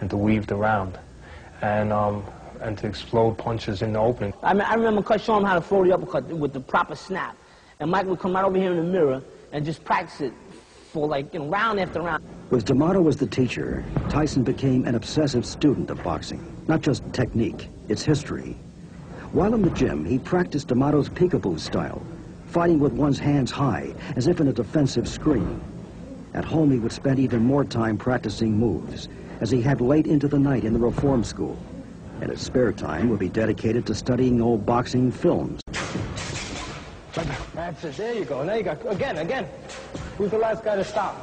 and to weave the round, and to explode punches in the opening. I remember Cuz showing him how to throw the uppercut with the proper snap, and Mike would come right over here in the mirror and just practice it for like, round after round. With D'Amato as the teacher, Tyson became an obsessive student of boxing. Not just technique, its history. While in the gym, he practiced D'Amato's peekaboo style, fighting with one's hands high, as if in a defensive screen. At home, he would spend even more time practicing moves, as he had late into the night in the reform school. And his spare time would be dedicated to studying old boxing films. That's it, there you go. Now you got, again. Who's the last guy to stop?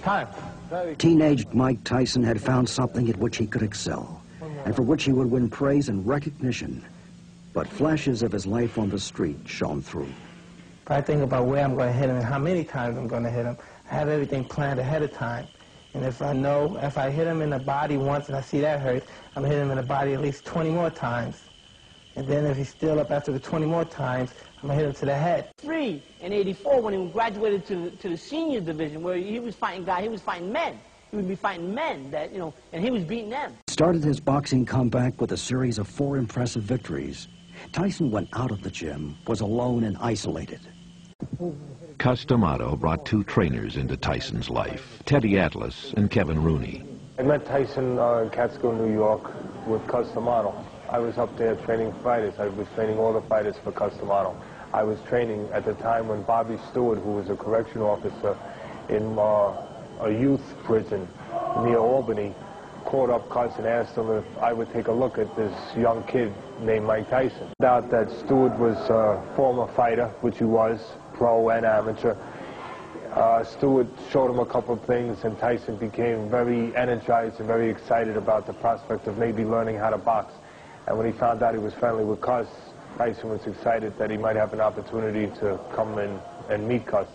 Time. Teenaged Mike Tyson had found something at which he could excel, and for which he would win praise and recognition. But flashes of his life on the street shone through. If I think about where I'm going to hit him and how many times I'm going to hit him, I have everything planned ahead of time. And if I know, if I hit him in the body once and I see that hurt, I'm going to hit him in the body at least 20 more times. And then if he's still up after the 20 more times, I'm going to hit him to the head. In '84, when he graduated to the senior division, where he was fighting men. He would be fighting men that, and he was beating them. Started his boxing comeback with a series of 4 impressive victories. Tyson went out of the gym, was alone and isolated. Cus D'Amato brought 2 trainers into Tyson's life, Teddy Atlas and Kevin Rooney. I met Tyson in Catskill, New York with Cus D'Amato. I was up there training fighters. I was training all the fighters for Cus D'Amato. I was training at the time when Bobby Stewart, who was a correctional officer in a youth prison near Albany, called up Cus and asked him if I would take a look at this young kid named Mike Tyson. Found out that Stewart was a former fighter, which he was, pro and amateur. Stewart showed him a couple of things, and Tyson became very energized and very excited about the prospect of maybe learning how to box. And when he found out he was friendly with Cus, Tyson was excited that he might have an opportunity to come in and meet Cus.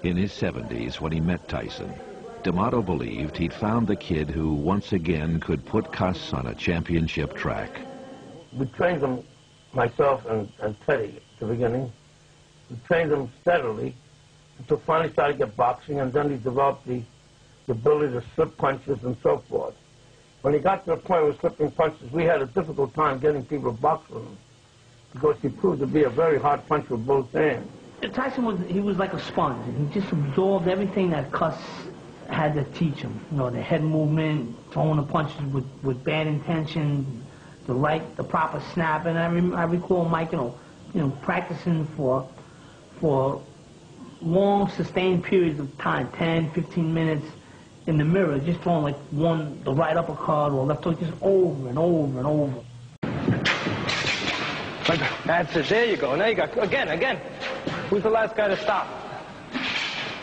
In his 70s, when he met Tyson, D'Amato believed he'd found the kid who once again could put Cus on a championship track. We trained him, myself and Teddy, at the beginning. We trained him steadily until finally started to get boxing, and then he developed the ability to slip punches and so forth. When he got to the point with slipping punches, we had a difficult time getting people to box with him because he proved to be a very hard puncher with both hands. Tyson was like a sponge, and he just absorbed everything that Cus had to teach him. The head movement, throwing the punches with bad intention, the proper snap. And I recall Mike, practicing for long, sustained periods of time, 10, 15 minutes, in the mirror, just throwing like the right uppercut or left hook, just over and over and over. That's it, there you go. Now you got, again. Who's the last guy to stop?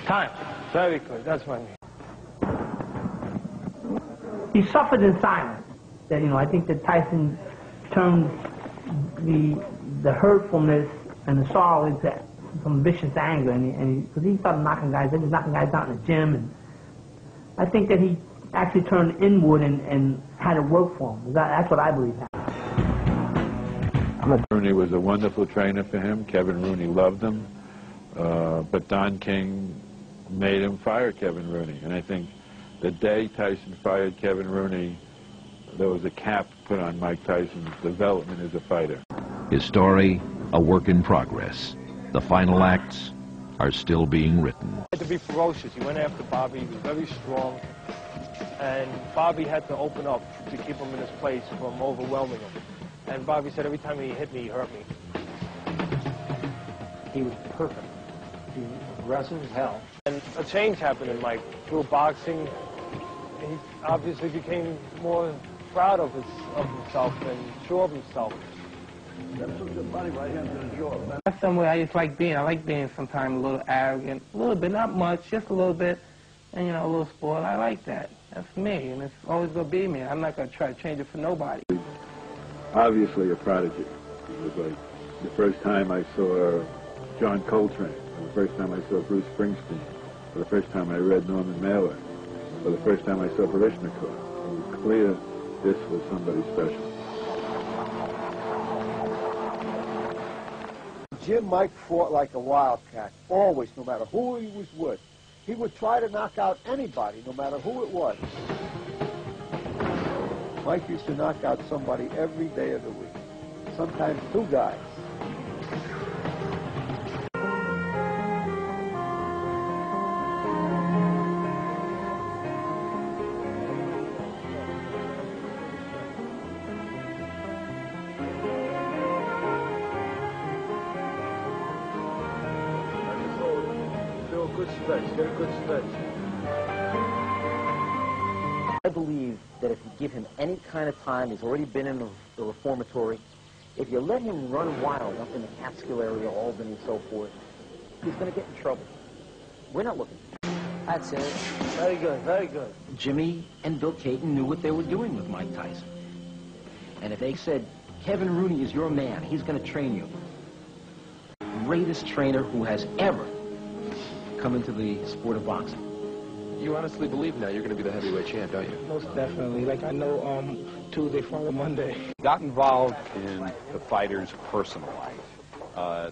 Time. Very good, that's what I mean. He suffered in silence. That, I think that Tyson turned the hurtfulness and the sorrow into some vicious anger, because he started knocking guys, he was knocking guys out in the gym, and I think that he actually turned inward and had it work for him. That's what I believe happened. Rooney was a wonderful trainer for him. Kevin Rooney loved him. But Don King made him fire Kevin Rooney. And I think the day Tyson fired Kevin Rooney, there was a cap put on Mike Tyson's development as a fighter. His story, a work in progress. The final acts are still being written. He had to be ferocious. He went after Bobby. He was very strong. And Bobby had to open up to keep him in his place from overwhelming him. And Bobby said every time he hit me, he hurt me. He was perfect. He was aggressive as hell. And a change happened in Mike. Through boxing, he obviously became more proud of himself and sure of himself. That's somewhere I just like being. I like being sometimes a little arrogant, a little bit, not much, just a little bit, and a little spoiled. I like that. That's me, and it's always going to be me. I'm not going to try to change it for nobody. Obviously a prodigy. It was like the first time I saw John Coltrane, or the first time I saw Bruce Springsteen, or the first time I read Norman Mailer, or the first time I saw Baryshnikov. It was clear this was somebody special. Jim Mike fought like a wildcat, always, no matter who he was with. He would try to knock out anybody, no matter who it was. Mike used to knock out somebody every day of the week, sometimes two guys. Good stretch, get a good stretch. I believe that if you give him any kind of time, he's already been in the reformatory, if you let him run wild up in the Catskill area, Albany and so forth, he's going to get in trouble. We're not looking. That's it. Very good, very good. Jimmy and Bill Caton knew what they were doing with Mike Tyson. And if they said, Kevin Rooney is your man, he's going to train you. Greatest trainer who has ever come into the sport of boxing. You honestly believe now you're going to be the heavyweight champ, don't you? Most definitely. Like I know Tuesday, Friday, Monday. Got involved in the fighter's personal life.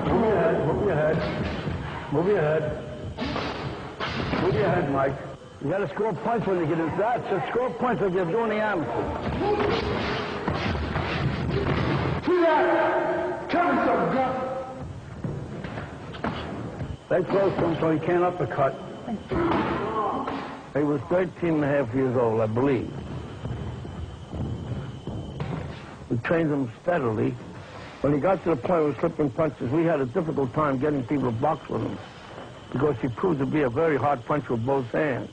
Move your head, move your head. Move your head. Move your head, Mike. You got to score a punch when you get into that. Just score a punch like you're doing the amateur. See that? Tell me something, girl. Stay close to him so he can't uppercut. He was 13 and a half years old, I believe. We trained him steadily. When he got to the point of slipping punches, we had a difficult time getting people to box with him because he proved to be a very hard puncher with both hands.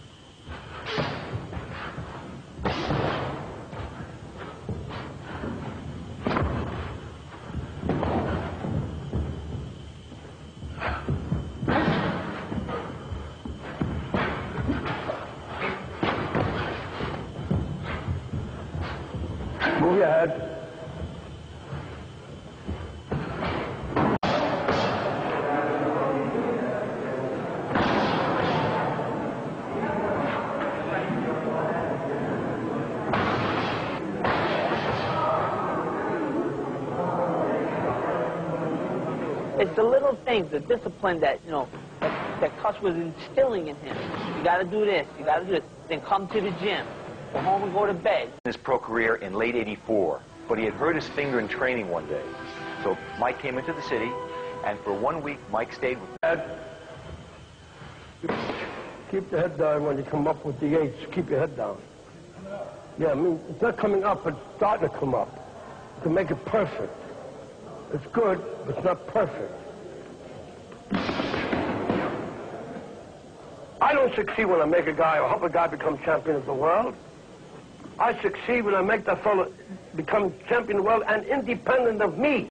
Move your head. It's the little things, the discipline that, you know, that Cuss was instilling in him. You got to do this, you got to do this. Then come to the gym. Go home and go to bed. His pro career in late '84, but he had hurt his finger in training one day. So Mike came into the city, and for 1 week, Mike stayed with Head. Keep the head down when you come up with the eights. Keep your head down. Yeah, I mean, it's not coming up, but it's starting to come up. To make it perfect. It's good, but it's not perfect. I don't succeed when I make a guy or help a guy become champion of the world. I succeed when I make that fellow become champion of the world and independent of me.